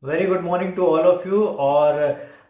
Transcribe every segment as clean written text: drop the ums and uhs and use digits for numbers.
Very good morning to all of you. और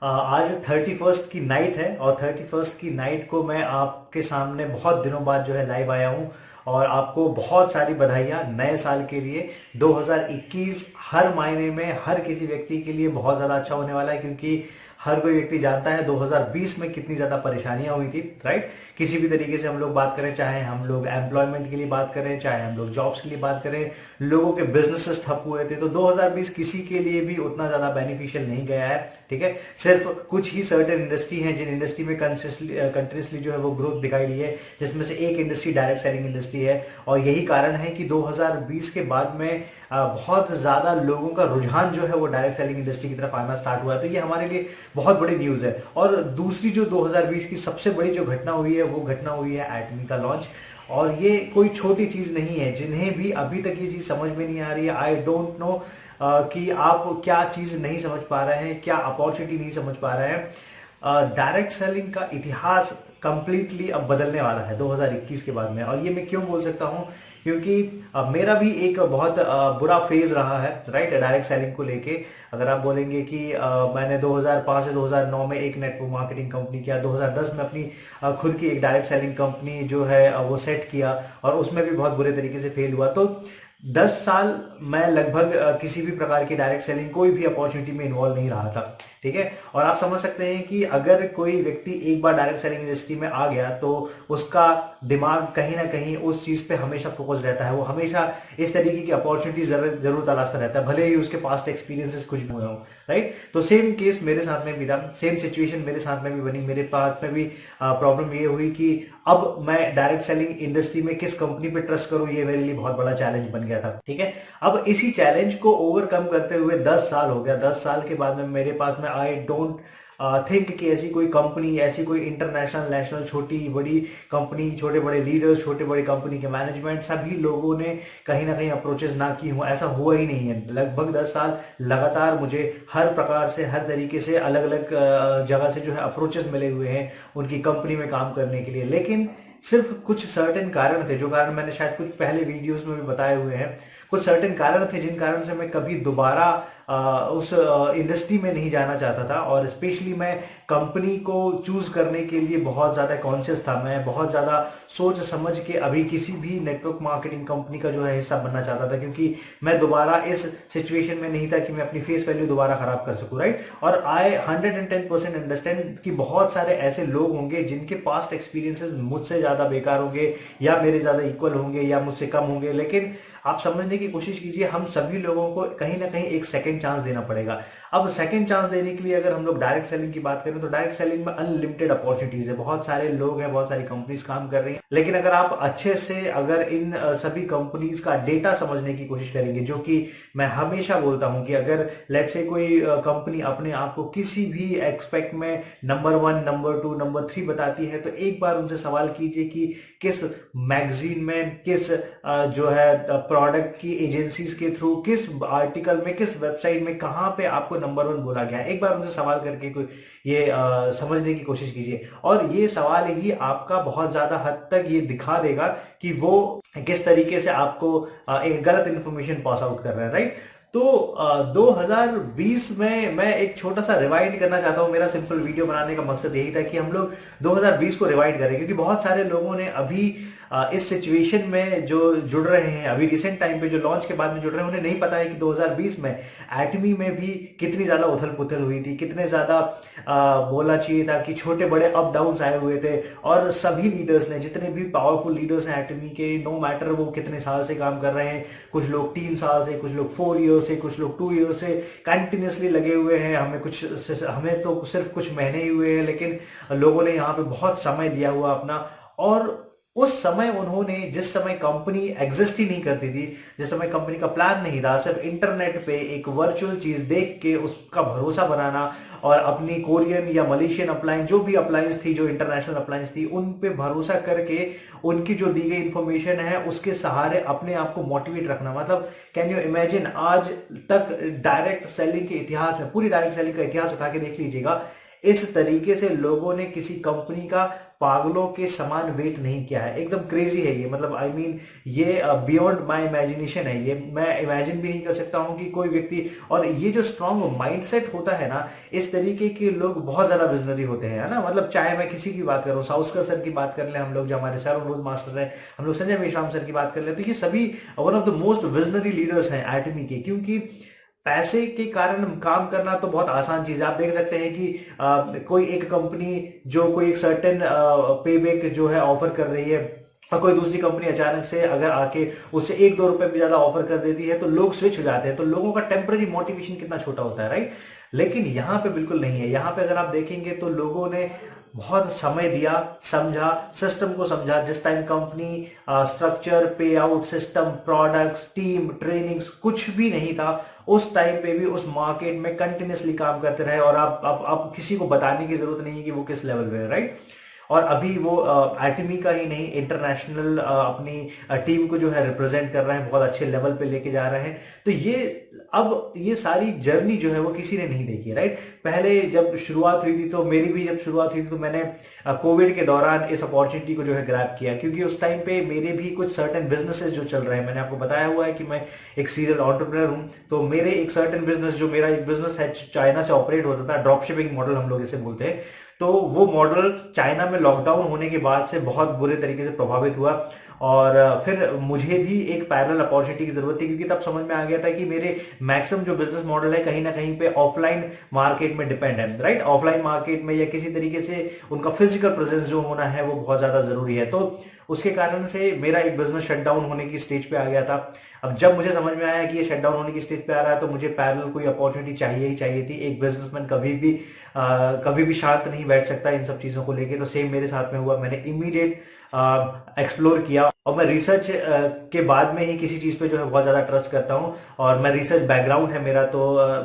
आज 31st की नाइट है और 31st की नाइट को मैं आपके सामने बहुत दिनों बाद जो है लाइव आया हूँ और आपको बहुत सारी बधाइयाँ नए साल के लिए। 2021 हर मायने में हर किसी व्यक्ति के लिए बहुत ज़्यादा अच्छा होने वाला है, क्योंकि हर कोई व्यक्ति जानता है 2020 में कितनी ज़्यादा परेशानियां हुई थी, राइट। किसी भी तरीके से हम लोग बात करें, चाहे हम लोग एम्प्लॉयमेंट के लिए बात करें, चाहे हम लोग जॉब्स के लिए बात करें, लोगों के बिजनेसेस ठप हुए थे। तो 2020 किसी के लिए भी उतना ज़्यादा बेनिफिशियल नहीं गया है, ठीक है। सिर्फ कुछ ही सर्टेन इंडस्ट्री हैं जिन इंडस्ट्री में कंटिन्यूसली जो है वो ग्रोथ दिखाई दी है, जिसमें से एक इंडस्ट्री डायरेक्ट सेलिंग इंडस्ट्री है। और यही कारण है कि 2020 के बाद में बहुत ज़्यादा लोगों का रुझान जो है वो डायरेक्ट सेलिंग इंडस्ट्री की तरफ आना स्टार्ट हुआ है। तो ये हमारे लिए बहुत बड़ी न्यूज़ है। और दूसरी जो 2020 की सबसे बड़ी जो घटना हुई है वो घटना हुई है एटमी का लॉन्च। और ये कोई छोटी चीज़ नहीं है। जिन्हें भी अभी तक ये चीज़ समझ में नहीं आ रही है, आई डोंट नो कि आप क्या चीज़ नहीं समझ पा रहे हैं, क्या अपॉर्चुनिटी नहीं समझ पा रहे हैं। डायरेक्ट सेलिंग का इतिहास कंप्लीटली अब बदलने वाला है 2021 के बाद में। और ये मैं क्यों बोल सकता हूँ, क्योंकि मेरा भी एक बहुत बुरा फेज रहा है, राइट, डायरेक्ट सेलिंग को लेके। अगर आप बोलेंगे कि मैंने 2005 से 2009 में एक नेटवर्क मार्केटिंग कंपनी किया, 2010 में अपनी खुद की एक डायरेक्ट सेलिंग कंपनी जो है वो सेट किया, और उसमें भी बहुत बुरे तरीके से फेल हुआ। तो 10 साल मैं लगभग किसी भी प्रकार की डायरेक्ट सेलिंग, कोई भी अपॉर्चुनिटी में इन्वॉल्व नहीं रहा था, ठीक है। और आप समझ सकते हैं कि अगर कोई व्यक्ति एक बार डायरेक्ट सेलिंग इंडस्ट्री में आ गया तो उसका दिमाग कहीं ना कहीं उस चीज पे हमेशा फोकस रहता है। वो हमेशा इस तरीके की अपॉर्चुनिटी जरूर तलाशता रहता है, भले ही उसके पास्ट एक्सपीरियंसेस कुछ भी हुए हों, राइट। तो सेम केस मेरे साथ में भी था, सेम सिचुएशन मेरे साथ में भी बनी। मेरे पास में भी प्रॉब्लम ये हुई कि अब मैं डायरेक्ट सेलिंग इंडस्ट्री में किस कंपनी पे ट्रस्ट करूं, ये मेरे लिए बहुत बड़ा चैलेंज बन गया था, ठीक है। अब इसी चैलेंज को ओवरकम करते हुए 10 साल हो गया। 10 साल के बाद में मेरे पास में आई डोंट थिंक कि ऐसी कोई कंपनी, ऐसी कोई इंटरनेशनल, नेशनल, छोटी बड़ी कंपनी, छोटे बड़े लीडर्स, छोटे बड़े कंपनी के मैनेजमेंट, सभी लोगों ने कहीं ना कहीं अप्रोचेस ना की हो, ऐसा हुआ ही नहीं है। लगभग 10 साल लगातार मुझे हर प्रकार से, हर तरीके से, अलग अलग जगह से जो है अप्रोचेस मिले हुए हैं उनकी कंपनी में काम करने के लिए। लेकिन सिर्फ कुछ सर्टेन कारण थे, जो कारण मैंने शायद कुछ पहले वीडियोस में भी बताए हुए हैं। कुछ सर्टेन कारण थे जिन कारण से मैं कभी दोबारा उस इंडस्ट्री में नहीं जाना चाहता था। और स्पेशली मैं कंपनी को चूज करने के लिए बहुत ज़्यादा कॉन्शियस था। मैं बहुत ज़्यादा सोच समझ के अभी किसी भी नेटवर्क मार्केटिंग कंपनी का जो है हिस्सा बनना चाहता था, क्योंकि मैं दोबारा इस सिचुएशन में नहीं था कि मैं अपनी फेस वैल्यू दोबारा खराब कर सकूं, राइट। और आई 110% अंडरस्टैंड कि बहुत सारे ऐसे लोग होंगे जिनके पास्ट एक्सपीरियंसेस मुझसे ज़्यादा बेकार होंगे, या मेरे ज़्यादा इक्वल होंगे, या मुझसे कम होंगे। लेकिन आप समझने की कोशिश कीजिए, हम सभी लोगों को कहीं ना कहीं एक सेकंड चांस देना पड़ेगा। अब सेकंड चांस देने के लिए अगर हम लोग डायरेक्ट सेलिंग की बात करें तो डायरेक्ट सेलिंग में अनलिमिटेड अपॉर्चुनिटीज है। बहुत सारे लोग हैं, बहुत सारी कंपनीज काम कर रही हैं। लेकिन अगर आप अच्छे से अगर इन सभी कंपनीज का डेटा समझने की कोशिश करेंगे, जो कि मैं हमेशा बोलता हूं कि अगर लेट्स से कोई कंपनी अपने आप को किसी भी एक्सपेक्ट में नंबर 1, नंबर 2, नंबर 3 बताती है, तो एक बार उनसे सवाल कीजिए कि किस मैगजीन में, किस जो है प्रोडक्ट की एजेंसीज के थ्रू, किस आर्टिकल में, किस वेबसाइट में, कहां पे आपको नंबर 1 बोला गया है। एक बार उनसे सवाल करके कोई ये समझने की कोशिश कीजिए, और ये सवाल ही आपका बहुत ज्यादा हद तक ये दिखा देगा कि वो किस तरीके से आपको एक गलत इंफॉर्मेशन पास आउट कर रहे हैं, राइट। तो 2020 में मैं एक छोटा सा रिवाइंड करना चाहता हूं। मेरा सिंपल वीडियो बनाने का मकसद यही था कि हम लोग 2020 को रिवाइंड करें, क्योंकि बहुत सारे लोगों ने अभी इस सिचुएशन में जो जुड़ रहे हैं, अभी रिसेंट टाइम पे जो लॉन्च के बाद में जुड़ रहे हैं, उन्हें नहीं पता है कि 2020 में एटमी में भी कितनी ज्यादा उथल पुथल हुई थी, कितने ज्यादा बोलना चाहिए था कि छोटे बड़े अप डाउन आए हुए थे। और सभी लीडर्स ने, जितने भी पावरफुल लीडर्स हैं एटमी के, नो मैटर वो कितने साल से काम कर रहे हैं, कुछ लोग 3 साल से, कुछ लोग 4 ईयर से, कुछ लोग 2 ईयर से कंटिन्यूसली लगे हुए हैं। हमें तो सिर्फ कुछ महीने ही हुए हैं, लेकिन लोगों ने यहाँ पे बहुत समय दिया हुआ अपना। और उस समय उन्होंने, जिस समय कंपनी एग्जिस्ट ही नहीं करती थी, जिस समय कंपनी का प्लान नहीं था, सिर्फ इंटरनेट पे एक वर्चुअल चीज देख के उसका भरोसा बनाना, और अपनी कोरियन या मलेशियन अप्लायंस, जो भी अप्लायंस थी, जो इंटरनेशनल अप्लायंस थी, उन पे भरोसा करके उनकी जो दी गई इंफॉर्मेशन है उसके सहारे अपने आप को मोटिवेट रखना। मतलब कैन यू इमेजिन, आज तक डायरेक्ट सेलिंग के इतिहास में, पूरी डायरेक्ट सेलिंग का इतिहास उठा के देख लीजिएगा, इस तरीके से लोगों ने किसी कंपनी का पागलों के समान वेट नहीं किया है। एकदम क्रेजी है ये, मतलब आई मीन ये बियॉन्ड माय इमेजिनेशन है। ये मैं इमेजिन भी नहीं कर सकता हूँ कि कोई व्यक्ति, और ये जो स्ट्रांग माइंडसेट होता है ना, इस तरीके के लोग बहुत ज्यादा विजनरी होते हैं, है ना। मतलब चाहे मैं किसी की बात करूँ, साउस्कर सर की बात कर ले हम लोग, जो हमारे सर रोज मास्टर है, हम लोग संजय मेश्राम सर की बात कर ले, तो ये सभी one of the most visionary leaders हैं एटमी के। क्योंकि पैसे के कारण काम करना तो बहुत आसान चीज है। आप देख सकते हैं कि कोई एक कंपनी जो कोई एक सर्टेन पे बैक जो है ऑफर कर रही है, और कोई दूसरी कंपनी अचानक से अगर आके उससे 1-2 रुपए भी ज्यादा ऑफर कर देती है, तो लोग स्विच हो जाते हैं। तो लोगों का टेम्पररी मोटिवेशन कितना छोटा होता है, राइट। लेकिन यहाँ पे बिल्कुल नहीं है। यहाँ पे अगर आप देखेंगे तो लोगों ने बहुत समय दिया, समझा, सिस्टम को समझा। जिस टाइम कंपनी स्ट्रक्चर, पे out system, products, team, trainings कुछ भी नहीं था, उस टाइम पे भी उस मार्केट में कंटिन्यूसली काम करते रहे। और आप किसी को बताने की जरूरत नहीं है कि वो किस लेवल पे है, राइट। और अभी वो एटमी का ही नहीं, इंटरनेशनल अपनी टीम को जो है रिप्रेजेंट कर रहे हैं, बहुत अच्छे लेवल पे लेके जा रहे हैं। तो ये सारी जर्नी जो है वो किसी ने नहीं देखी, राइट। पहले जब शुरुआत हुई थी, तो मेरी भी जब शुरुआत हुई थी, तो मैंने कोविड के दौरान इस अपॉर्चुनिटी को जो है ग्रैब किया। क्योंकि उस टाइम पे मेरे भी कुछ सर्टेन बिजनेसेस जो चल रहे हैं, मैंने आपको बताया हुआ है कि मैं एक सीरियल एंटरप्रेन्योर हूं। तो मेरे एक सर्टेन बिजनेस, जो मेरा एक बिजनेस है चाइना से ऑपरेट होता था, ड्रॉप शिपिंग मॉडल हम लोग इसे बोलते हैं, तो वो मॉडल चाइना में लॉकडाउन होने के बाद से बहुत बुरे तरीके से प्रभावित हुआ। और फिर मुझे भी एक पैरेलल अपॉर्चुनिटी की जरूरत थी, क्योंकि तब समझ में आ गया था कि मेरे मैक्सिमम जो बिजनेस मॉडल है कहीं ना कहीं पे ऑफलाइन मार्केट में डिपेंड है, राइट। ऑफलाइन मार्केट में या किसी तरीके से उनका फिजिकल प्रेजेंस जो होना है वो बहुत ज्यादा जरूरी है। तो उसके कारण से मेरा एक बिजनेस शटडाउन होने की स्टेज पे आ गया था। अब जब मुझे समझ में आया कि ये शटडाउन होने की स्टेज पे आ रहा है, तो मुझे पैरेलल कोई अपॉर्चुनिटी चाहिए ही चाहिए थी। एक बिजनेसमैन कभी भी शांत नहीं बैठ सकता इन सब चीजों को लेके। तो सेम मेरे साथ में हुआ। मैंने इमीडिएट एक्सप्लोर किया, और मैं रिसर्च के बाद में ही किसी चीज पे जो है बहुत ज्यादा ट्रस्ट करता हूं। और मैं रिसर्च बैकग्राउंड है मेरा, तो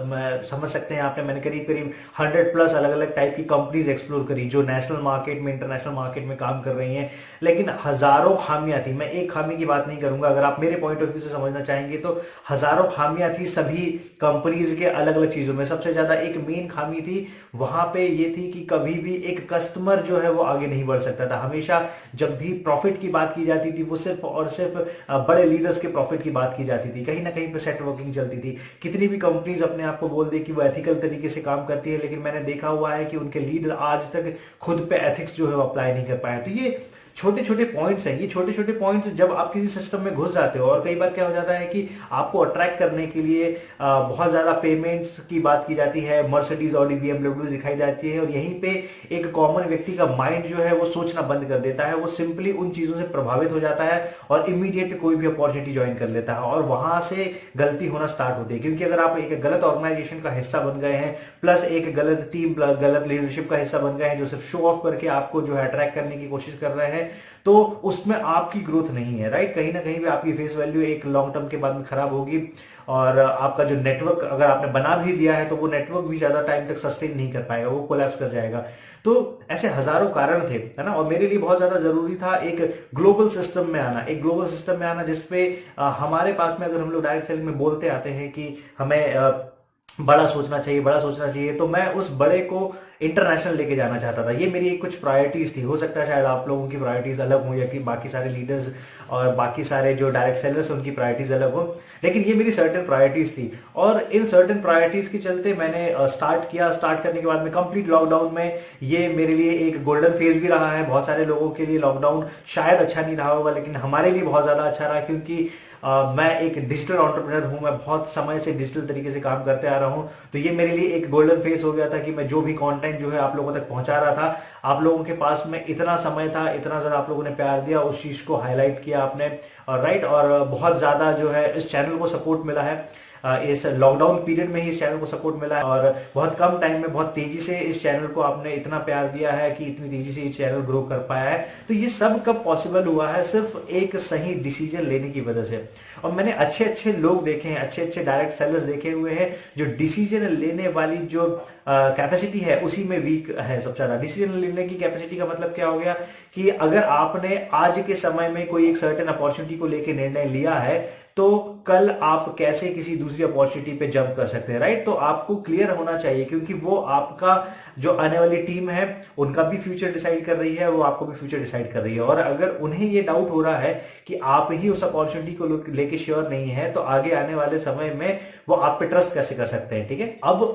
मैं समझ सकते हैं आपने, मैंने करीब करीब 100+ अलग अलग टाइप की कंपनीज एक्सप्लोर करी, जो नेशनल मार्केट में, इंटरनेशनल मार्केट में काम कर रही हैं। लेकिन हजारों खामियां थी। मैं एक खामी की बात नहीं करूंगा, अगर आप मेरे पॉइंट ऑफ व्यू से समझना चाहेंगे तो हजारों खामियां थी सभी कंपनीज के अलग अलग चीजों में। सबसे ज्यादा एक मेन खामी थी वहां पे ये थी कि कभी भी एक कस्टमर जो है वो आगे नहीं बढ़ सकता था। हमेशा जब भी प्रॉफिट की बात की जाती थी, वो सिर्फ और सिर्फ बड़े लीडर्स के प्रॉफिट की बात की जाती थी। कहीं ना कहीं पे सेट वर्किंग चलती थी। कितनी भी कंपनीज अपने आप को बोल दे कि वो एथिकल तरीके से काम करती है, लेकिन मैंने देखा हुआ है कि उनके लीडर आज तक खुद पे एथिक्स जो है वो अप्लाई नहीं कर पाए। तो ये छोटे छोटे पॉइंट्स हैं। ये छोटे छोटे पॉइंट्स जब आप किसी सिस्टम में घुस जाते हो, और कई बार क्या हो जाता है कि आपको अट्रैक्ट करने के लिए बहुत ज्यादा पेमेंट्स की बात की जाती है, मर्सिडीज, ऑडी, BMW दिखाई जाती है, और यहीं पे एक कॉमन व्यक्ति का माइंड जो है वो सोचना बंद कर देता है। वो सिंपली उन चीजों से प्रभावित हो जाता है और इमीडिएट कोई भी अपॉर्चुनिटी ज्वाइन कर लेता है, और वहां से गलती होना स्टार्ट होती है। क्योंकि अगर आप एक गलत ऑर्गेनाइजेशन का हिस्सा बन गए हैं, प्लस एक गलत टीम, गलत लीडरशिप का हिस्सा बन गए हैं, जो सिर्फ शो ऑफ करके आपको जो है अट्रैक्ट करने की कोशिश कर रहे हैं, तो उसमें आपकी ग्रोथ नहीं है, राइट। कहीं ना कहीं भी आपकी फेस वैल्यू एक लॉन्ग टर्म के बाद में खराब होगी, और आपका जो नेटवर्क अगर आपने बना भी दिया है, तो वो नेटवर्क भी ज्यादा टाइम तक सस्टेन नहीं कर पाएगा, वो कोलैप्स कर जाएगा। तो ऐसे हजारों कारण थे, है ना। और मेरे लिए बहुत ज्यादा जरूरी था एक ग्लोबल सिस्टम में आना, एक ग्लोबल सिस्टम में आना जिसपे हमारे पास में, अगर हम लोग डायरेक्ट सेलिंग में बोलते आते हैं कि हमें बड़ा सोचना चाहिए, बड़ा सोचना चाहिए, तो मैं उस बड़े को इंटरनेशनल लेके जाना चाहता था। ये मेरी कुछ प्रायोरिटीज थी। हो सकता है शायद आप लोगों की प्रायोरिटीज अलग हो, या कि बाकी सारे लीडर्स और बाकी सारे जो डायरेक्ट सेलर्स उनकी प्रायोरिटीज अलग हो, लेकिन ये मेरी सर्टेन प्रायोरिटीज थी। और इन सर्टेन प्रायोरिटीज के चलते मैंने स्टार्ट किया। स्टार्ट करने के बाद में कंप्लीट लॉकडाउन में, ये मेरे लिए एक गोल्डन फेज भी रहा है। बहुत सारे लोगों के लिए लॉकडाउन शायद अच्छा नहीं रहा होगा, लेकिन हमारे लिए बहुत ज्यादा अच्छा रहा, क्योंकि मैं एक डिजिटल एंटरप्रेन्योर हूं। मैं बहुत समय से डिजिटल तरीके से काम करते आ रहा हूं। तो ये मेरे लिए एक गोल्डन फेस हो गया था कि मैं जो भी कंटेंट जो है आप लोगों तक पहुंचा रहा था, आप लोगों के पास में इतना समय था, इतना ज्यादा आप लोगों ने प्यार दिया, उस चीज को हाईलाइट किया आपने, और राइट। और बहुत ज्यादा जो है इस चैनल को सपोर्ट मिला है। इस लॉकडाउन पीरियड में ही इस चैनल को सपोर्ट मिला है, और बहुत कम टाइम में बहुत तेजी से इस चैनल को आपने इतना प्यार दिया है कि इतनी तेजी से ये चैनल ग्रो कर पाया है। तो ये सब कब पॉसिबल हुआ है? सिर्फ एक सही डिसीजन लेने की वजह से। और मैंने अच्छे अच्छे लोग देखे हैं, अच्छे अच्छे डायरेक्ट सेलर्स देखे हुए हैं, जो डिसीजन लेने वाली जो कैपेसिटी है उसी में वीक है सबसे ज्यादा। डिसीजन लेने की कैपेसिटी का मतलब क्या हो गया कि अगर आपने आज के समय में कोई एक सर्टेन अपॉर्चुनिटी को लेकर निर्णय लिया है, तो कल आप कैसे किसी दूसरी अपॉर्चुनिटी पे जंप कर सकते हैं, राइट। तो आपको क्लियर होना चाहिए, क्योंकि वो आपका जो आने वाली टीम है उनका भी फ्यूचर डिसाइड कर रही है, वो आपको भी फ्यूचर डिसाइड कर रही है। और अगर उन्हें ये डाउट हो रहा है कि आप ही उस अपॉर्चुनिटी को लेके श्योर नहीं है, तो आगे आने वाले समय में वो आप पे ट्रस्ट कैसे कर सकते हैं, ठीक है। अब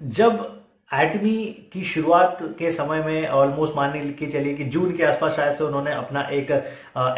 जब एटमी की शुरुआत के समय में ऑलमोस्ट मान के चलिए कि जून के आसपास शायद से उन्होंने अपना एक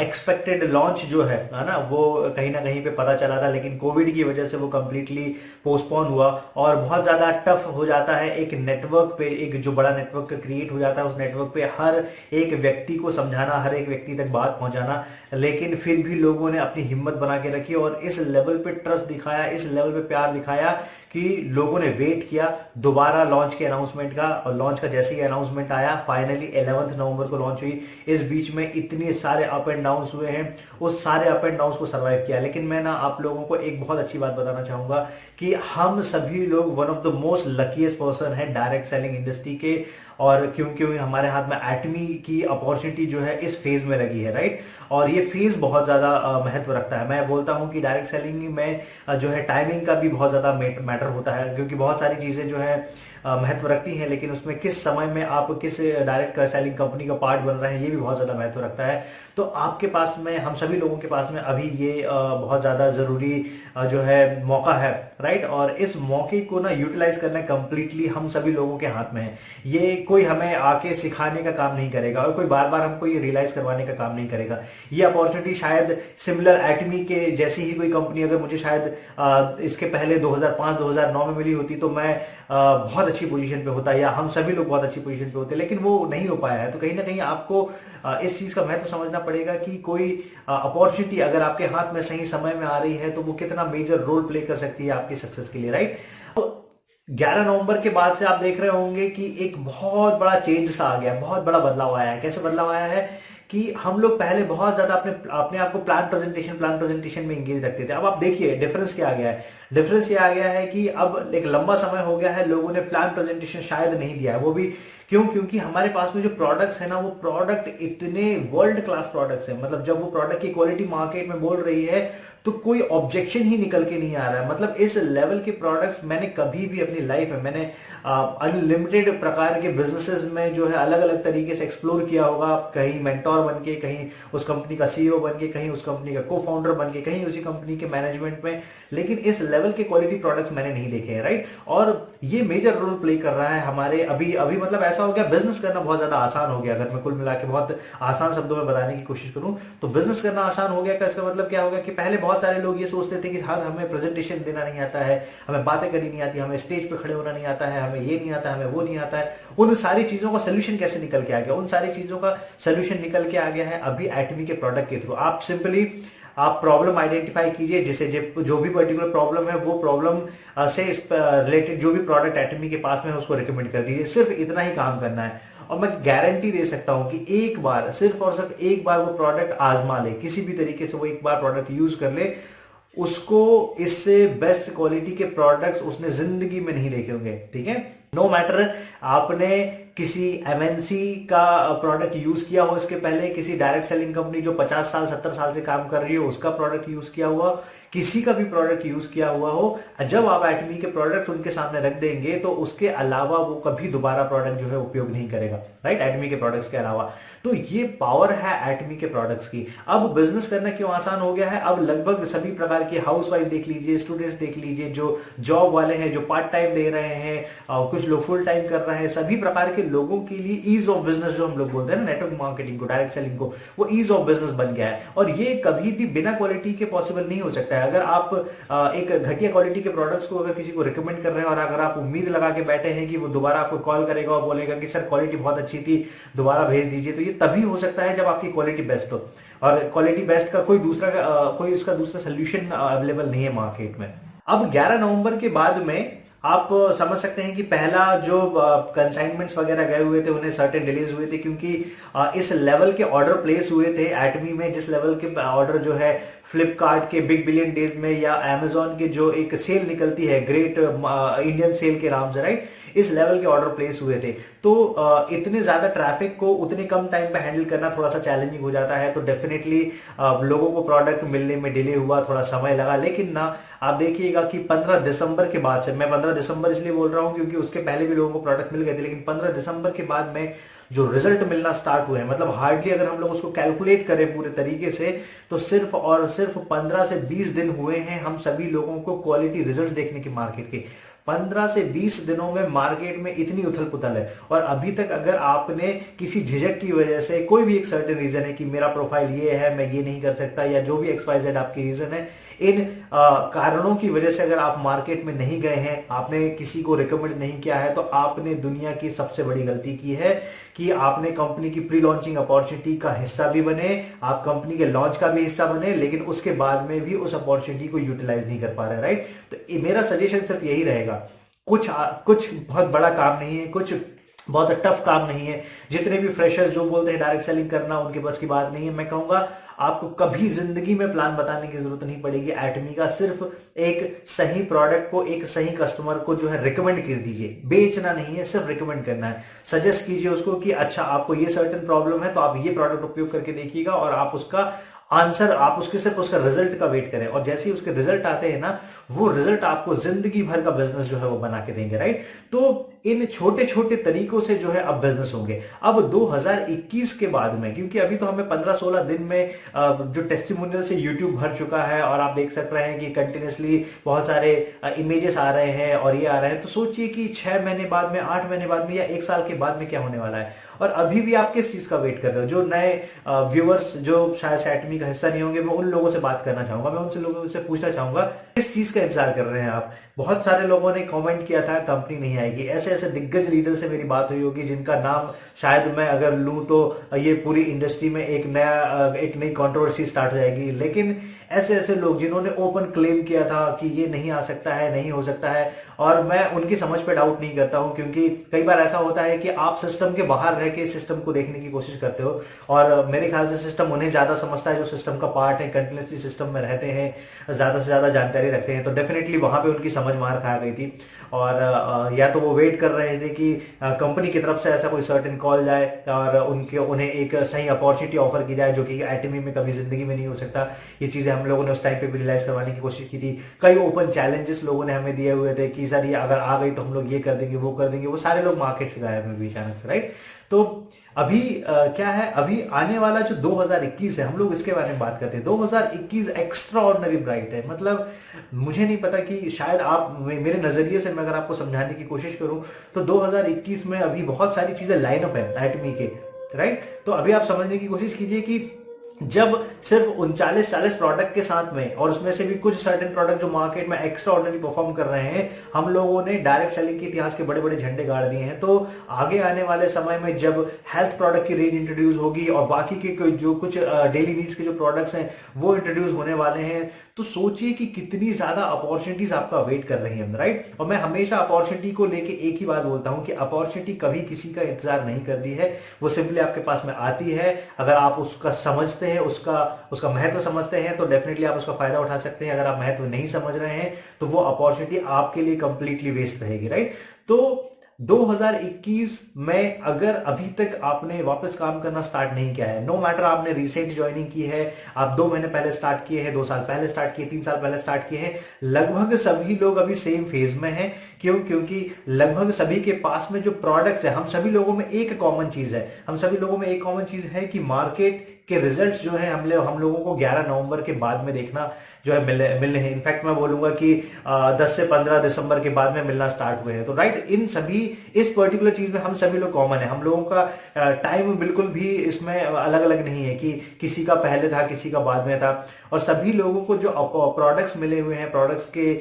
एक्सपेक्टेड लॉन्च जो है ना, वो कहीं ना कहीं पे पता चला था, लेकिन कोविड की वजह से वो कंप्लीटली पोस्टपोन हुआ और बहुत ज्यादा टफ हो जाता है एक नेटवर्क पे, एक जो बड़ा नेटवर्क क्रिएट हो जाता है उस नेटवर्क पे हर एक व्यक्ति को समझाना, हर एक व्यक्ति तक बात पहुंचाना। लेकिन फिर भी लोगों ने अपनी हिम्मत बना के रखी और इस लेवल पे ट्रस्ट दिखाया, इस लेवल पे प्यार दिखाया कि लोगों ने वेट किया दोबारा लॉन्च के अनाउंसमेंट का। और लॉन्च का जैसे ही अनाउंसमेंट आया, फाइनली 11 नवंबर को लॉन्च हुई। इस बीच में इतने सारे अप एंड डाउन हुए हैं, उस सारे अप एंड डाउन को सर्वाइव किया। लेकिन मैं ना आप लोगों को एक बहुत अच्छी बात बताना चाहूंगा कि हम सभी लोग one of the most luckiest person है डायरेक्ट सेलिंग इंडस्ट्री के। और क्योंकि हमारे हाथ में एटमी की अपॉर्चुनिटी जो है इस फेज में लगी है, राइट। और ये फेज बहुत ज्यादा महत्व रखता है। मैं बोलता हूं कि डायरेक्ट सेलिंग में जो है टाइमिंग का भी बहुत ज्यादा मैटर होता है, क्योंकि बहुत सारी चीजें जो है महत्व रखती हैं, लेकिन उसमें किस समय में आप किस डायरेक्ट सेलिंग कंपनी का पार्ट बन रहे हैं ये भी बहुत ज्यादा महत्व रखता है। तो आपके पास में, हम सभी लोगों के पास में अभी ये बहुत ज्यादा जरूरी जो है मौका है, राइट। और इस मौके को ना यूटिलाइज करना कंप्लीटली हम सभी लोगों के हाथ में है। ये कोई हमें आके सिखाने का काम नहीं करेगा और कोई बार बार हमको ये रियलाइज करवाने का काम नहीं करेगा। ये अपॉर्चुनिटी शायद सिमिलर एटमी के जैसी ही कोई कंपनी अगर मुझे शायद इसके पहले 2005-2009 में मिली होती तो मैं बहुत अच्छी पोजीशन पे होता, या हम सभी लोग बहुत अच्छी पोजीशन पे होते, लेकिन वो नहीं हो पाया है। तो कहीं ना कहीं आपको इस चीज का महत्व समझना पड़ेगा कि कोई अपॉर्चुनिटी अगर आपके हाथ में सही समय में आ रही है तो वो कितना मेजर रोल प्ले कर सकती है आपकी सक्सेस के लिए, राइट। 11 नवंबर के बाद से आप देख रहे होंगे कि एक बहुत बड़ा चेंज सा आ गया, बहुत बड़ा बदलाव आया है। कैसे बदलाव आया है कि हम लोग पहले बहुत ज्यादा अपने आप को प्लान प्रेजेंटेशन में एंगेज रखते थे। अब आप देखिए डिफरेंस क्या आ गया है। डिफरेंस ये आ गया है कि अब एक लंबा समय हो गया है लोगों ने प्लान प्रेजेंटेशन शायद नहीं दिया है। वो भी क्यों? क्योंकि हमारे पास में जो प्रोडक्ट्स है ना, वो प्रोडक्ट इतने वर्ल्ड क्लास प्रोडक्ट्स हैं। मतलब जब वो प्रोडक्ट की क्वालिटी मार्केट में बोल रही है तो कोई ऑब्जेक्शन ही निकल के नहीं आ रहा है। मतलब इस लेवल के प्रोडक्ट्स मैंने कभी भी अपनी लाइफ में, मैंने अनलिमिटेड प्रकार के बिजनेसेस में जो है अलग अलग तरीके से एक्सप्लोर किया होगा। कहीं मेंटोर बन के, कहीं उस कंपनी का सीईओ बन के, कहीं उस कंपनी का को फाउंडर बन के, कहीं उसी कंपनी के मैनेजमेंट में, लेकिन इस लेवल के क्वालिटी प्रोडक्ट्स मैंने नहीं देखे हैं, राइट। और ये मेजर रोल प्ले कर रहा है हमारे अभी मतलब ऐसा हो गया, बिजनेस करना बहुत ज्यादा आसान हो गया। अगर मैं कुल मिला के बहुत आसान शब्दों में बताने की कोशिश करूं तो बिजनेस करना आसान हो गया। इसका मतलब क्या होगा कि पहले बहुत सारे लोग ये सोचते थे कि हमें प्रेजेंटेशन देना नहीं आता है, हमें बातें करनी नहीं आती, हमें स्टेज पे खड़े होना नहीं आता है, हमें ये नहीं आता है, हमें वो नहीं आता है। उन सारी चीजों का सोल्यूशन कैसे निकल के आ गया? उन सारी चीजों का सोल्यूशन निकल के आ गया है अभी एटमी के प्रोडक्ट के थ्रू। आप सिंपली आप प्रॉब्लम आइडेंटिफाई कीजिए, जिसे जो भी पर्टिकुलर प्रॉब्लम है वो प्रॉब्लम से रिलेटेड जो भी प्रोडक्ट एटमी के पास में है उसको रिकमेंड कर दीजिए। सिर्फ इतना ही काम करना है और मैं गारंटी दे सकता हूं कि एक बार, सिर्फ और सिर्फ एक बार वो प्रोडक्ट आजमा ले, किसी भी तरीके से वो एक बार प्रोडक्ट यूज कर ले, उसको इससे बेस्ट क्वालिटी के प्रोडक्ट्स उसने जिंदगी में नहीं देखे होंगे, ठीक है। नो मैटर आपने किसी एमएनसी का प्रोडक्ट यूज किया हो इसके पहले, किसी डायरेक्ट सेलिंग कंपनी जो 50 साल 70 साल से काम कर रही हो उसका प्रोडक्ट यूज किया हुआ, किसी का भी प्रोडक्ट यूज किया हुआ हो, जब आप एटमी के प्रोडक्ट उनके सामने रख देंगे तो उसके अलावा वो कभी दोबारा प्रोडक्ट जो है उपयोग नहीं करेगा, राइट, एटमी के प्रोडक्ट्स के अलावा। तो ये पावर है एटमी के प्रोडक्ट्स की। अब बिजनेस करना क्यों आसान हो गया है? अब लगभग सभी प्रकार की हाउसवाइफ देख लीजिए, स्टूडेंट्स देख लीजिए, जो जॉब वाले हैं, जो पार्ट टाइम दे रहे हैं, कुछ लोग फुल टाइम कर रहे हैं, सभी प्रकार के लोगों के लिए ईज ऑफ बिजनेस जो हम लोग बोलते हैं ना, नेटवर्क मार्केटिंग को, डायरेक्ट सेलिंग को, वो ईज ऑफ बिजनेस बन गया है। और ये कभी भी बिना क्वालिटी के पॉसिबल नहीं हो सकता है। अगर आप एक घटिया क्वालिटी के प्रोडक्ट्स को अगर किसी को रिकमेंड कर रहे हैं और अगर आप उम्मीद लगा के बैठे हैं कि वो दोबारा आपको कॉल करेगा और बोलेगा कि सर क्वालिटी बहुत अच्छी थी, दोबारा भेज दीजिए, तो ये तभी हो सकता है जब आपकी क्वालिटी बेस्ट हो। और क्वालिटी बेस्ट का कोई इसका दूसरा सोल्यूशन अवेलेबल नहीं है मार्केट में। अब 11 नवंबर के बाद में आप समझ सकते हैं कि पहला जो कंसाइनमेंट्स वगैरह गए हुए थे उन्हें सर्टेन डिलेज हुए थे, क्योंकि इस लेवल के ऑर्डर प्लेस हुए थे एटमी में, जिस लेवल के ऑर्डर जो है फ्लिपकार्ट के बिग बिलियन डेज में या अमेजोन के जो एक सेल निकलती है ग्रेट इंडियन सेल के नाम से, राइट, इस लेवल के ऑर्डर प्लेस हुए थे। तो इतने ज्यादा ट्रैफिक को उतने कम टाइम पे हैंडल करना थोड़ा सा चैलेंजिंग हो जाता है। तो डेफिनेटली लोगों को प्रोडक्ट मिलने में डिले हुआ, थोड़ा समय लगा। लेकिन ना आप देखिएगा कि 15 दिसंबर के बाद से, मैं 15 दिसंबर इसलिए बोल रहा हूं क्योंकि उसके पहले भी लोगों को प्रोडक्ट मिल गए थे, लेकिन 15 दिसंबर के बाद में जो रिजल्ट मिलना स्टार्ट हुए हैं, मतलब हार्डली अगर हम लोग उसको कैलकुलेट करें पूरे तरीके से तो सिर्फ और सिर्फ 15 से 20 दिन हुए हैं हम सभी लोगों को क्वालिटी रिजल्ट देखने की मार्केट के। 15 से 20 दिनों में मार्केट में इतनी उथल पुथल है, और अभी तक अगर आपने किसी झिझक की वजह से, कोई भी एक सर्टेन रीजन है कि मेरा प्रोफाइल ये है, मैं ये नहीं कर सकता, या जो भी XYZ आपकी रीजन है, इन कारणों की वजह से अगर आप मार्केट में नहीं गए हैं, आपने किसी को रिकमेंड नहीं किया है, तो आपने दुनिया की सबसे बड़ी गलती की है कि आपने कंपनी की प्री लॉन्चिंग अपॉर्चुनिटी का हिस्सा भी बने, आप कंपनी के लॉन्च का भी हिस्सा बने, लेकिन उसके बाद में भी उस अपॉर्चुनिटी को यूटिलाइज नहीं कर पा रहे, राइट। तो मेरा सजेशन सिर्फ यही रहेगा, कुछ बहुत बड़ा काम नहीं है, कुछ बहुत टफ काम नहीं है। जितने भी फ्रेशर्स जो बोलते हैं डायरेक्ट सेलिंग करना उनके बस की बात नहीं है। मैं कहूंगा आपको कभी जिंदगी में प्लान बताने की जरूरत नहीं पड़ेगी एटमी का। सिर्फ एक सही प्रोडक्ट को एक सही कस्टमर को जो है रिकमेंड कर दीजिए, बेचना नहीं है, सिर्फ रिकमेंड करना है। सजेस्ट कीजिए उसको कि अच्छा आपको ये सर्टेन प्रॉब्लम है तो आप ये प्रोडक्ट उपयोग करके देखिएगा, और आप उसका आंसर, आप उसके सिर्फ उसका रिजल्ट का वेट करें, और जैसे ही उसके रिजल्ट आते हैं ना, वो रिजल्ट आपको जिंदगी भर का बिजनेस जो है वो बना के देंगे, राइट। तो इन छोटे छोटे तरीकों से जो है अब बिजनेस होंगे। अब 2021 के बाद में, क्योंकि अभी तो हमें 15-16 दिन में जो टेस्टिमोनियल से यूट्यूब भर चुका है, और आप देख सक रहे हैं कि कंटिन्यूसली बहुत सारे इमेजेस आ रहे हैं और ये आ रहे हैं, तो सोचिए कि 6 महीने बाद में, 8 महीने बाद में, या 1 साल के बाद में क्या होने वाला है। और अभी भी आप किस चीज का वेट कर रहे हो? जो नए व्यूअर्स जो शायद एटमी का हिस्सा नहीं होंगे, मैं उन लोगों से बात करना चाहूंगा, मैं उनसे लोगों से पूछना चाहूंगा किस चीज का इंतजार कर रहे हैं आप। बहुत सारे लोगों ने कमेंट किया था कंपनी नहीं आएगी। ऐसे ऐसे दिग्गज लीडर से मेरी बात हुई होगी जिनका नाम शायद मैं अगर लूं तो ये पूरी इंडस्ट्री में एक नई कंट्रोवर्सी स्टार्ट हो जाएगी। लेकिन ऐसे ऐसे लोग जिन्होंने ओपन क्लेम किया था कि ये नहीं आ सकता है, नहीं हो सकता है, और मैं उनकी समझ पे डाउट नहीं करता हूं, क्योंकि कई बार ऐसा होता है कि आप सिस्टम के बाहर रह के सिस्टम को देखने की कोशिश करते हो, और मेरे ख्याल से सिस्टम उन्हें ज्यादा समझता है जो सिस्टम का पार्ट है, कंटिन्यूसली सिस्टम में रहते हैं, ज्यादा से ज्यादा जानकारी रखते हैं। तो डेफिनेटली वहां पे उनकी समझ मार खा गई थी, और या तो वो वेट कर रहे थे कि कंपनी की तरफ से ऐसा कोई सर्टेन कॉल जाए और उन्हें एक सही अपॉर्चुनिटी ऑफर की जाए, जो कि एटमी में कभी जिंदगी में नहीं हो सकता। ये चीजें हम लोगों ने उस टाइम पे भी रियलाइज करवाने की कोशिश की थी। कई ओपन चैलेंजेस लोगों ने हमें दिए हुए थे कि सर ये अगर आ गई तो हम लोग ये कर देंगे, वो कर देंगे, वो सारे लोग मार्केट से गायब हुए अचानक से, राइट। तो अभी क्या है, अभी आने वाला जो 2021 है, हम लोग इसके बारे में बात करते हैं। 2021 एक्स्ट्रा ऑर्डिनरी ब्राइट है। मतलब मुझे नहीं पता कि शायद आप, मेरे नजरिए से मैं अगर आपको समझाने की कोशिश करूं तो 2021 में अभी बहुत सारी चीजें लाइनअप है एटमी के, राइट। तो अभी आप समझने की कोशिश कीजिए कि जब सिर्फ 39-40 प्रोडक्ट के साथ में, और उसमें से भी कुछ सर्टेन प्रोडक्ट जो मार्केट में एक्स्ट्रा ऑर्डिनरी परफॉर्म कर रहे हैं, हम लोगों ने डायरेक्ट सेलिंग के इतिहास के बड़े बड़े झंडे गाड़ दिए हैं। तो आगे आने वाले समय में जब हेल्थ प्रोडक्ट की रेंज इंट्रोड्यूस होगी और बाकी के जो कुछ डेली नीड्स के जो प्रोडक्ट्स हैं वो इंट्रोड्यूस होने वाले हैं, तो सोचिए कि कितनी ज्यादा अपॉर्चुनिटीज आपका वेट कर रही है, राइट। और मैं हमेशा अपॉर्चुनिटी को लेके एक ही बात बोलता हूं कि अपॉर्चुनिटी कभी किसी का इंतजार नहीं करती है, वो सिंपली आपके पास में आती है। अगर आप उसका समझते हैं, उसका महत्व समझते हैं, तो डेफिनेटली आप उसका फायदा उठा सकते हैं। अगर आप महत्व नहीं समझ रहे हैं तो वो अपॉर्चुनिटी आपके लिए कंप्लीटली वेस्ट रहेगी, राइट। तो 2021 में अगर अभी तक आपने वापस काम करना स्टार्ट नहीं किया है, नो मैटर आपने रिसेंट ज्वाइनिंग की है, आप 2 महीने पहले स्टार्ट किए हैं, 2 साल पहले स्टार्ट किए, 3 साल पहले स्टार्ट किए हैं, लगभग सभी लोग अभी सेम फेज में हैं। क्यों? क्योंकि लगभग सभी के पास में जो प्रोडक्ट्स है, हम सभी लोगों में एक कॉमन चीज है, कि मार्केट के रिजल्ट्स जो है हम लोगों को 11 नवंबर के बाद में देखना जो है मिलने हैं। इनफैक्ट मैं बोलूंगा कि 10 से 15 दिसंबर के बाद में मिलना स्टार्ट हुए हैं। तो राइट, इस पर्टिकुलर चीज में हम सभी लोग कॉमन है। हम लोगों का टाइम बिल्कुल भी इसमें अलग अलग नहीं है कि किसी का पहले था, किसी का बाद में था। और सभी लोगों को जो प्रोडक्ट्स मिले हुए हैं, प्रोडक्ट्स के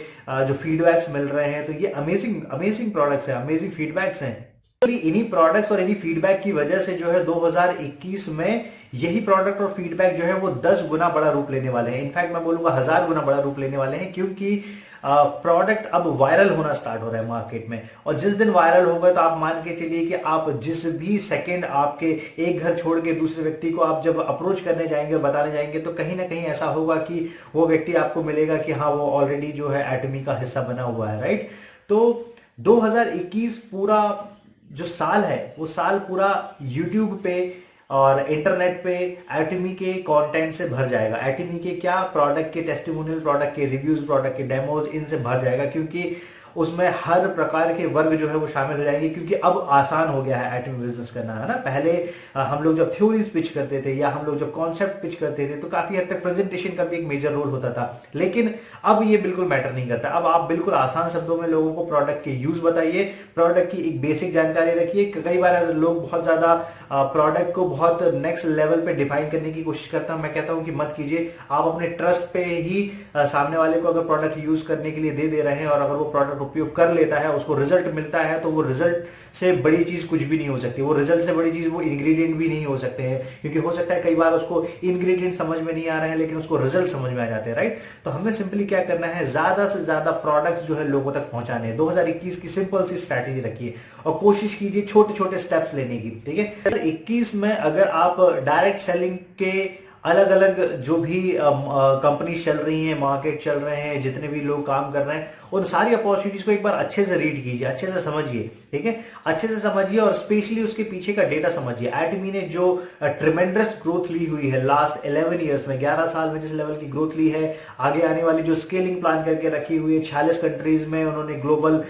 जो फीडबैक्स मिल रहे हैं, तो ये अमेजिंग प्रोडक्ट्स हैं, अमेजिंग फीडबैक्स हैं। इन्हीं प्रोडक्ट्स और इन्हीं फीडबैक की वजह से जो है 2021 में यही प्रोडक्ट और फीडबैक जो है वो 10 गुना बड़ा रूप लेने वाले हैं। इनफैक्ट मैं बोलूंगा 1000 गुना बड़ा रूप लेने वाले हैं, क्योंकि प्रोडक्ट अब वायरल होना स्टार्ट हो रहा है मार्केट में, और जिस दिन वायरल होगा तो आप मान के चलिए कि आप जिस भी सेकंड आपके एक घर छोड़ के दूसरे व्यक्ति को आप जब अप्रोच करने जाएंगे और बताने जाएंगे तो कहीं ना कहीं ऐसा होगा कि वो व्यक्ति आपको मिलेगा कि हाँ वो ऑलरेडी जो है एटमी का हिस्सा बना हुआ है, राइट। तो 2021 पूरा जो साल है वो साल पूरा यूट्यूब पे और इंटरनेट पे एटमी के कंटेंट से भर जाएगा। एटमी के क्या, प्रोडक्ट के टेस्टिमोनियल, प्रोडक्ट के रिव्यूज, प्रोडक्ट के डेमोज, इनसे भर जाएगा, क्योंकि उसमें हर प्रकार के वर्ग जो है वो शामिल हो जाएंगे, क्योंकि अब आसान हो गया है एटमी बिजनेस करना, है ना। पहले हम लोग जब थ्योरीज पिच करते थे या हम लोग जब कॉन्सेप्ट पिच करते थे तो काफी हद तक प्रेजेंटेशन का भी एक मेजर रोल होता था, लेकिन अब ये बिल्कुल मैटर नहीं करता। अब आप बिल्कुल आसान शब्दों में लोगों को प्रोडक्ट के यूज बताइए, प्रोडक्ट की एक बेसिक जानकारी रखिए। कई बार लोग बहुत ज्यादा प्रोडक्ट को बहुत नेक्स्ट लेवल पे डिफाइन करने की कोशिश करता हूं। मैं कहता हूं कि मत कीजिए, आप अपने ट्रस्ट पे ही सामने वाले को अगर प्रोडक्ट यूज करने के लिए दे रहे हैं और अगर वो प्रोडक्ट उपयोग कर लेता है, उसको रिजल्ट मिलता है, तो वो रिजल्ट से बड़ी चीज कुछ भी नहीं हो सकती। वो रिजल्ट से बड़ी चीज वो इंग्रेडिएंट भी नहीं हो सकते हैं, क्योंकि हो सकता है कई बार उसको इंग्रेडिएंट समझ में नहीं आ रहे हैं लेकिन उसको रिजल्ट समझ में आ जाते हैं, राइट। तो हमें सिंपली क्या करना है, ज्यादा से ज्यादा प्रोडक्ट्स जो है लोगों तक पहुंचाने हैं। 2021 की सिंपल सी स्ट्रैटेजी रखिए और कोशिश कीजिए छोटे छोटे स्टेप्स लेने की, ठीक है। 2021 में अगर आप डायरेक्ट सेलिंग के अलग अलग जो भी कंपनी चल रही हैं, मार्केट चल रहे हैं, जितने भी लोग काम कर रहे हैं, उन सारी अपॉर्चुनिटीज को एक बार अच्छे से रीड कीजिए, अच्छे से समझिए, ठीक है, अच्छे से समझिए और स्पेशली उसके पीछे का डेटा समझिए। एटमी ने जो ट्रिमेंडस ग्रोथ ली हुई है लास्ट 11 ईयर्स में, 11 साल में जिस लेवल की ग्रोथ ली है, आगे आने वाली जो स्केलिंग प्लान करके रखी हुई है, 46 कंट्रीज में उन्होंने ग्लोबल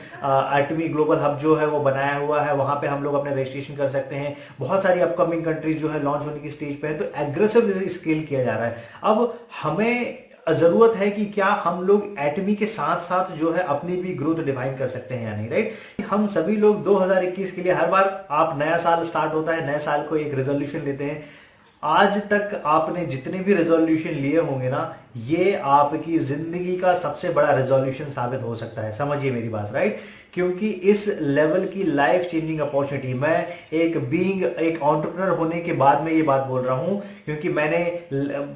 एटमी ग्लोबल हब जो है वो बनाया हुआ है, वहां पे हम लोग अपने रजिस्ट्रेशन कर सकते हैं। बहुत सारी अपकमिंग कंट्रीज जो है लॉन्च होने की स्टेज पे है, तो एग्रेसिव स्केल किया जा रहा है। अब हमें जरूरत है कि क्या हम लोग एटमी के साथ साथ जो है अपनी भी ग्रोथ डिफाइन कर सकते हैं या नहीं, राइट। हम सभी लोग 2021 के लिए, हर बार आप नया साल स्टार्ट होता है, नए साल को एक रेजोल्यूशन लेते हैं। आज तक आपने जितने भी रेजोल्यूशन लिए होंगे ना, ये आपकी जिंदगी का सबसे बड़ा रेजोल्यूशन साबित हो सकता है, समझिए मेरी बात, राइट। क्योंकि इस लेवल की लाइफ चेंजिंग अपॉर्चुनिटी, मैं एक एक एंटरप्रेन्योर होने के बाद में ये बात बोल रहा हूं, क्योंकि मैंने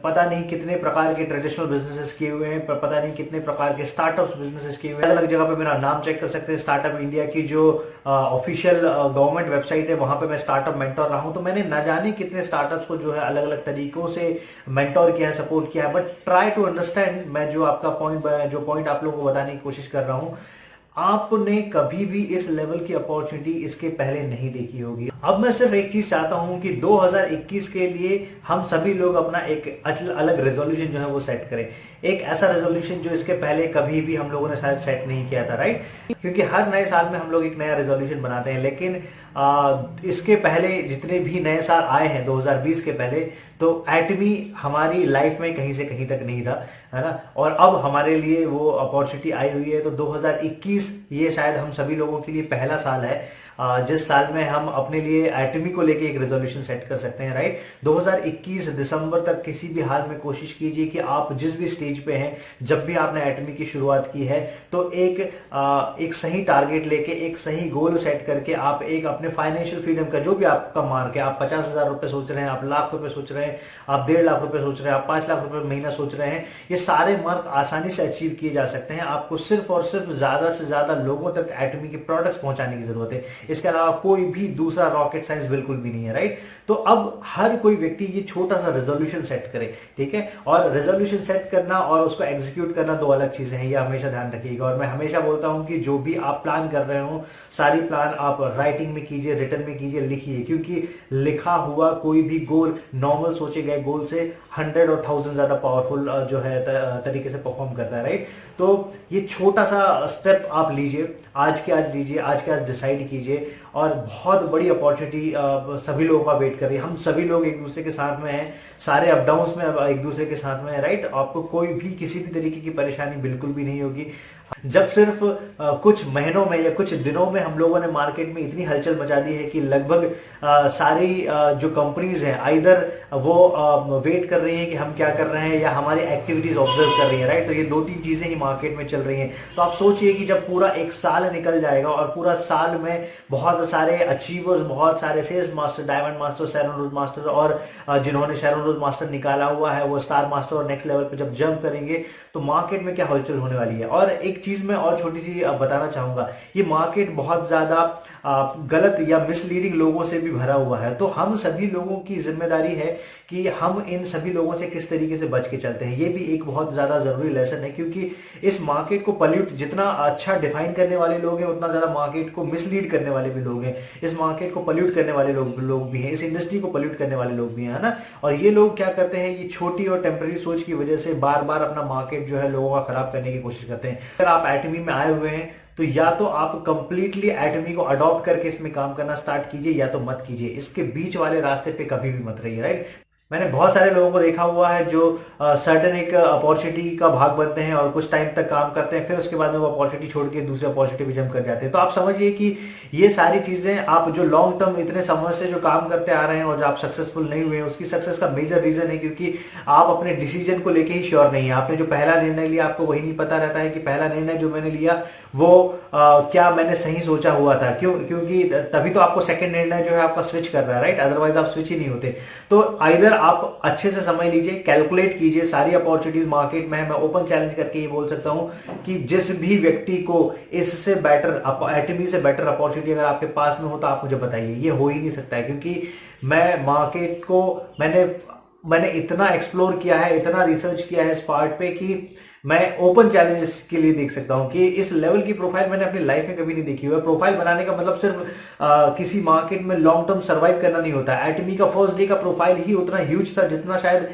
पता नहीं कितने प्रकार के ट्रेडिशनल बिजनेसेस किए हुए हैं, पता नहीं कितने प्रकार के स्टार्टअप्स बिजनेसेस किए हुए हैं। अलग अलग जगह पे मेरा नाम चेक कर सकते हैं। स्टार्टअप इंडिया की जो ऑफिशियल गवर्नमेंट वेबसाइट है, वहां पे मैं स्टार्टअप मेंटोर रहा हूं, तो मैंने न जाने कितने स्टार्टअप्स को जो है अलग अलग तरीकों से मेंटोर किया है, सपोर्ट किया है। बट ट्राई टू अंडरस्टैंड, मैं जो आपका पॉइंट आप लोगों को बताने की कोशिश कर रहा हूं, आपने कभी भी इस लेवल की अपॉर्चुनिटी इसके पहले नहीं देखी होगी। अब मैं सिर्फ एक चीज चाहता हूं कि 2021 के लिए हम सभी लोग अपना एक अलग रेजोल्यूशन जो है वो सेट करें, एक ऐसा रेजोल्यूशन जो इसके पहले कभी भी हम लोगों ने शायद सेट नहीं किया था, राइट। क्योंकि हर नए साल में हम लोग एक नया रेजोल्यूशन बनाते हैं, लेकिन इसके पहले जितने भी नए साल आए हैं 2020 के पहले, तो एटमी हमारी लाइफ में कहीं से कहीं तक नहीं था, है ना। और अब हमारे लिए वो अपॉर्चुनिटी आई हुई है। तो 2021 ये शायद हम सभी लोगों के लिए पहला साल है जिस साल में हम अपने लिए एटमी को लेके एक रेजोल्यूशन सेट कर सकते हैं, राइट। 2021 दिसंबर तक किसी भी हाल में कोशिश कीजिए कि आप जिस भी स्टेज पे हैं, जब भी आपने एटमी की शुरुआत की है, तो एक सही टारगेट लेके, एक सही गोल सेट करके आप एक अपने फाइनेंशियल फ्रीडम का जो भी आपका मार्क है, आप 50,000 रुपए सोच रहे हैं, आप लाख रुपए सोच रहे हैं, आप 1.5 लाख रुपए सोच रहे हैं, आप 5 लाख रुपए महीना सोच रहे हैं, ये सारे मार्क आसानी से अचीव किए जा सकते हैं। आपको सिर्फ और सिर्फ ज्यादा से ज्यादा लोगों तक एटमी के प्रोडक्ट्स पहुंचाने की जरूरत है। इसके अलावा कोई भी दूसरा रॉकेट साइंस बिल्कुल भी नहीं है, राइट। तो अब हर कोई व्यक्ति ये छोटा सा रेजोल्यूशन सेट करे, ठीक है। और रेजोल्यूशन सेट करना और उसको एग्जीक्यूट करना दो अलग चीजें हैं, ये हमेशा ध्यान रखिएगा। और मैं हमेशा बोलता हूं कि जो भी आप प्लान कर रहे हो, सारी प्लान आप राइटिंग में कीजिए, रिटन में कीजिए, लिखिए, क्योंकि लिखा हुआ कोई भी गोल नॉर्मल सोचे गए गोल से 100 और 1000 ज्यादा पावरफुल जो है तरीके से परफॉर्म करता है, राइट। तो ये छोटा सा स्टेप आप लीजिए, आज के आज लीजिए, आज के आज डिसाइड कीजिए, और बहुत बड़ी अपॉर्चुनिटी सभी लोगों का वेट कर रही है। हम सभी लोग एक दूसरे के साथ में हैं, सारे अप डाउन्स में एक दूसरे के साथ में है, राइट। आपको कोई भी किसी भी तरीके की परेशानी बिल्कुल भी नहीं होगी। जब सिर्फ कुछ महीनों में या कुछ दिनों में हम लोगों ने मार्केट में इतनी हलचल मचा दी है कि लगभग सारी जो कंपनीज हैं, आइदर वो वेट कर रही हैं कि हम क्या कर रहे हैं या हमारी एक्टिविटीज ऑब्जर्व कर रही है, राइट। तो ये 2-3 चीजें ही मार्केट में चल रही हैं। तो आप सोचिए कि जब पूरा एक साल निकल जाएगा और पूरा साल में बहुत सारे अचीवर्स, बहुत सारे sales master, diamond master, Sharon rose master, और जिन्होंने शैरन रोज मास्टर निकाला हुआ है वो स्टार मास्टर और नेक्स्ट लेवल पे जब जंप करेंगे, तो मार्केट में क्या हलचल होने वाली है। और एक एक चीज मैं और छोटी सी बताना चाहूंगा, ये मार्केट बहुत ज्यादा गलत या मिसलीडिंग लोगों से भी भरा हुआ है। तो हम सभी लोगों की जिम्मेदारी है कि हम इन सभी लोगों से किस तरीके से बच के चलते हैं। ये भी एक बहुत ज्यादा जरूरी लेसन है, क्योंकि इस मार्केट को पल्यूट, जितना अच्छा डिफाइन करने वाले लोग हैं उतना ज्यादा मार्केट को मिसलीड करने वाले भी लोग हैं। इस मार्केट को पल्यूट करने वाले लोग भी हैं, इस इंडस्ट्री को पल्यूट करने वाले लोग भी हैं, है ना। और ये लोग क्या करते हैं, ये छोटी और टेम्पररी सोच की वजह से बार बार अपना मार्केट जो है लोगों का खराब करने की कोशिश करते हैं। अगर आप एटमी में आए हुए हैं तो या तो आप कंप्लीटली एटमी को अडॉप्ट करके इसमें काम करना स्टार्ट कीजिए, या तो मत कीजिए। इसके बीच वाले रास्ते पे कभी भी मत रहिए, राइट। मैंने बहुत सारे लोगों को देखा हुआ है जो सर्टेन एक अपॉर्चुनिटी का भाग बनते हैं और कुछ टाइम तक काम करते हैं, फिर उसके बाद में वो अपॉर्चुनिटी छोड़ के दूसरे अपॉर्चुनिटी पे जंप कर जाते हैं। तो आप समझिए कि ये सारी चीजें, आप जो लॉन्ग टर्म इतने समय से जो काम करते आ रहे हैं और जो आप सक्सेसफुल नहीं हुए हैं, उसकी सक्सेस का मेजर रीजन है क्योंकि आप अपने डिसीजन को लेके ही श्योर नहीं है। आपने जो पहला निर्णय लिया आपको वही नहीं पता रहता है कि पहला निर्णय जो मैंने लिया वो क्या मैंने सही सोचा हुआ था। क्योंकि तभी तो आपको सेकंड निर्णय जो है आपका स्विच कर रहा है, राइट। अदरवाइज आप स्विच ही नहीं होते। तो आइदर आप अच्छे से समय लीजिए, कैलकुलेट कीजिए सारी अपॉर्चुनिटीज मार्केट में है। मैं ओपन चैलेंज करके ये बोल सकता हूं कि जिस भी व्यक्ति को इससे बेटर, एटमी से बेटर अपॉर्चुनिटी अगर आपके पास में हो तो आप मुझे बताइए। ये हो ही नहीं सकता है, क्योंकि मैं मार्केट को मैंने इतना एक्सप्लोर किया है, इतना रिसर्च किया है इस पार्ट पे कि मैं ओपन चैलेंजेस के लिए देख सकता हूं कि इस लेवल की प्रोफाइल मैंने अपनी लाइफ में कभी नहीं देखी हुई है। प्रोफाइल बनाने का मतलब सिर्फ किसी मार्केट में लॉन्ग टर्म सर्वाइव करना नहीं होता। एटमी का फर्स्ट डे का प्रोफाइल ही उतना ह्यूज था जितना शायद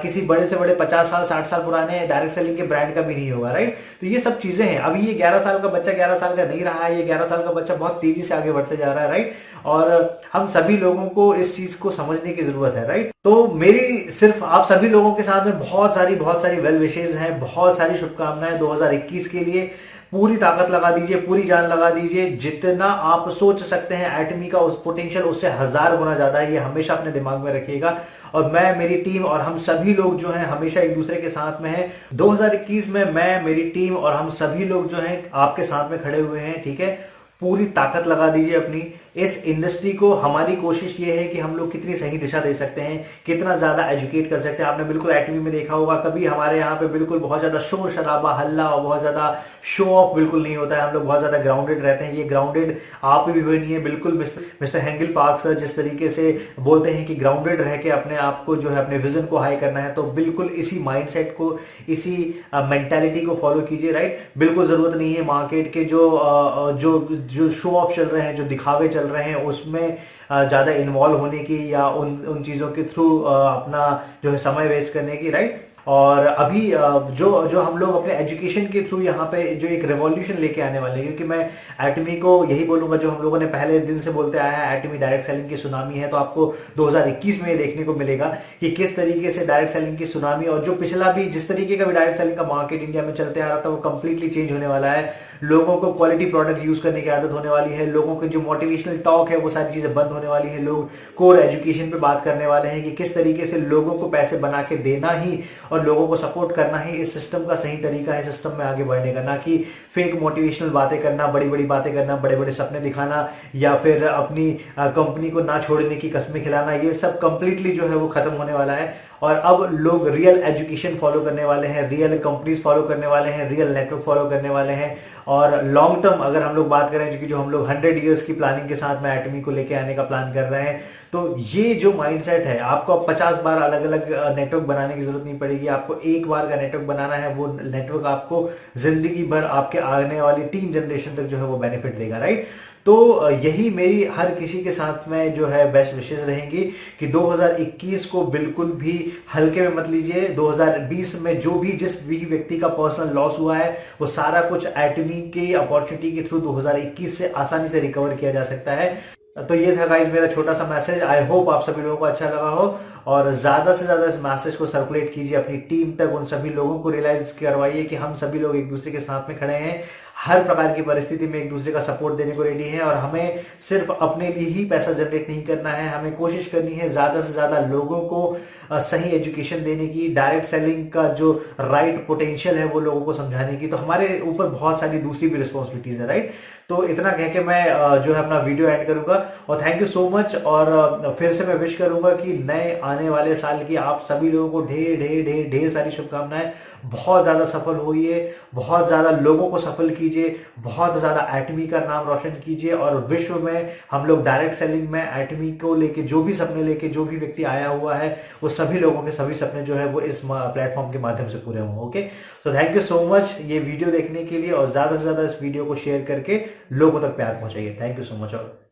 किसी बड़े से बड़े 50 साल 60 साल पुराने डायरेक्ट सेलिंग के ब्रांड का भी नहीं होगा, राइट। तो ये सब चीजें हैं। अभी ये 11 साल का बच्चा 11 साल का नहीं रहा है, ये 11 साल का बच्चा बहुत तेजी से आगे बढ़ते जा रहा है, राइट। और हम सभी लोगों को इस चीज को समझने की जरूरत है, राइट। तो मेरी सिर्फ आप सभी लोगों के साथ में बहुत सारी वेल विशेज हैं, बहुत सारी शुभकामनाएं 2021 के लिए। पूरी ताकत लगा दीजिए, पूरी जान लगा दीजिए। जितना आप सोच सकते हैं एटमी का उस पोटेंशियल उससे 1000 गुना ज्यादा है, ये हमेशा अपने दिमाग में रखिएगा। और मैं, मेरी टीम और हम सभी लोग जो हैं हमेशा एक दूसरे के साथ में हैं। 2021 में मैं, मेरी टीम और हम सभी लोग जो हैं आपके साथ में खड़े हुए हैं, ठीक है। पूरी ताकत लगा दीजिए अपनी इस इंडस्ट्री को। हमारी कोशिश ये है कि हम लोग कितनी सही दिशा दे सकते हैं, कितना ज्यादा एजुकेट कर सकते हैं। आपने बिल्कुल एटमी में देखा होगा, कभी हमारे यहाँ पे बिल्कुल बहुत ज्यादा शोर शराबा, हल्ला और बहुत ज्यादा शो ऑफ बिल्कुल नहीं होता है। हम लोग बहुत ज्यादा ग्राउंडेड रहते हैं। ये ग्राउंडेड आप भी बनी है बिल्कुल। मिस्टर हेंगल पार्क सर जिस तरीके से बोलते हैं कि ग्राउंडेड रह के अपने आप को जो है अपने विजन को हाई करना है, तो बिल्कुल इसी माइंडसेट को, इसी मेंटालिटी को फॉलो कीजिए, राइट। बिल्कुल जरूरत नहीं है मार्केट के जो शो ऑफ चल रहे हैं, जो दिखावे चल रहे हैं, उसमें ज्यादा इन्वॉल्व होने की या उन चीजों के थ्रू अपना जो है समय वेस्ट करने की, राइट। और अभी जो हम लोग अपने एजुकेशन के थ्रू यहाँ पे जो एक रेवोल्यूशन लेके आने वाले हैं, क्योंकि मैं एटमी को यही बोलूंगा, जो हम लोगों ने पहले दिन से बोलते आया है, एटमी डायरेक्ट सेलिंग की सुनामी है। तो आपको 2021 में ये देखने को मिलेगा कि किस तरीके से डायरेक्ट सेलिंग की सुनामी, और जो पिछला भी जिस तरीके का भी डायरेक्ट सेलिंग का मार्केट इंडिया में चलते आ रहा था, वो कंप्लीटली चेंज होने वाला है। लोगों को क्वालिटी प्रोडक्ट यूज करने की आदत होने वाली है। लोगों के जो मोटिवेशनल टॉक है वो सारी चीजें बंद होने वाली है। लोग कोर एजुकेशन पे बात करने वाले हैं कि किस तरीके से लोगों को पैसे बना के देना ही और लोगों को सपोर्ट करना ही इस सिस्टम का सही तरीका है, सिस्टम में आगे बढ़ने का। ना कि फेक मोटिवेशनल बातें करना, बड़ी बड़ी बातें करना, बड़े बड़े सपने दिखाना, या फिर अपनी कंपनी को ना छोड़ने की कस्में खिलाना। ये सब कंप्लीटली जो है वो खत्म होने वाला है। और अब लोग रियल एजुकेशन फॉलो करने वाले हैं, रियल कंपनीज फॉलो करने वाले हैं, रियल नेटवर्क फॉलो करने वाले हैं। और लॉन्ग टर्म अगर हम लोग बात करें, जो हम लोग 100 इयर्स की प्लानिंग के साथ में एटमी को लेके आने का प्लान कर रहे हैं, तो ये जो माइंडसेट है, आपको 50 बार अलग अलग नेटवर्क बनाने की जरूरत नहीं पड़ेगी। आपको एक बार का नेटवर्क बनाना है, वो नेटवर्क आपको जिंदगी भर, आपके आने वाली 3 जनरेशन तक जो है वो बेनिफिट देगा, राइट। तो यही मेरी हर किसी के साथ में जो है बेस्ट विशेष रहेंगी कि 2021 को बिल्कुल भी हल्के में मत लीजिए। 2020 में जिस भी व्यक्ति का पर्सनल लॉस हुआ है, वो सारा कुछ एटमी की अपॉर्चुनिटी के थ्रू 2021 से आसानी से रिकवर किया जा सकता है। तो ये था गाइस मेरा छोटा सा मैसेज। आई होप आप सभी लोगों को अच्छा लगा हो, और ज्यादा से ज्यादा इस मैसेज को सर्कुलेट कीजिए अपनी टीम तक। उन सभी लोगों को रियलाइज करवाइए कि हम सभी लोग एक दूसरे के साथ में खड़े हैं, हर प्रकार की परिस्थिति में एक दूसरे का सपोर्ट देने को रेडी है। और हमें सिर्फ अपने लिए ही पैसा जनरेट नहीं करना है, हमें कोशिश करनी है ज्यादा से ज्यादा लोगों को सही एजुकेशन देने की, डायरेक्ट सेलिंग का जो राइट पोटेंशियल है वो लोगों को समझाने की। तो हमारे ऊपर बहुत सारी दूसरी भी रिस्पॉन्सिबिलिटीज है, राइट। तो इतना कह के मैं जो है अपना वीडियो एंड करूंगा, और थैंक यू सो मच। और फिर से मैं विश करूंगा कि नए आने वाले साल की आप सभी लोगों को ढेर ढेर ढेर ढेर सारी शुभकामनाएं। बहुत ज्यादा सफल होइए, बहुत ज्यादा लोगों को सफल कीजिए, बहुत ज्यादा एटमी का नाम रोशन कीजिए, और विश्व में हम लोग डायरेक्ट सेलिंग में एटमी को लेके जो भी सपने लेके जो भी व्यक्ति आया हुआ है, वो सभी लोगों के सभी सपने जो है वो इस प्लेटफॉर्म के माध्यम से पूरे हों। ओके, तो थैंक यू सो मच ये वीडियो देखने के लिए, और ज्यादा से ज्यादा इस वीडियो को शेयर करके लोगों तक प्यार पहुंचाइए। Thank you so much. और